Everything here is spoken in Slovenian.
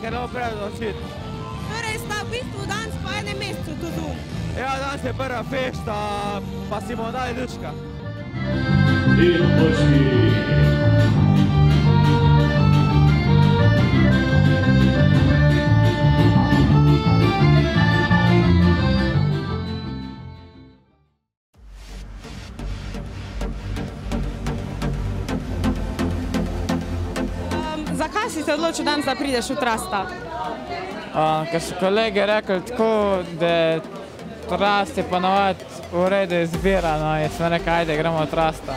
ker ne bo prav odločiti. Torej sta v bistvu danes po enem mesecu tu tu. Ja, danes je prva fešta, pa si bomo dali lučka. Zakaj si se odločil danes, da prideš v Trasta? Ker so kolege rekli tako, da Trast je ponavadi v redu izbira, in smo rekli, ajde, gremo v Trasta.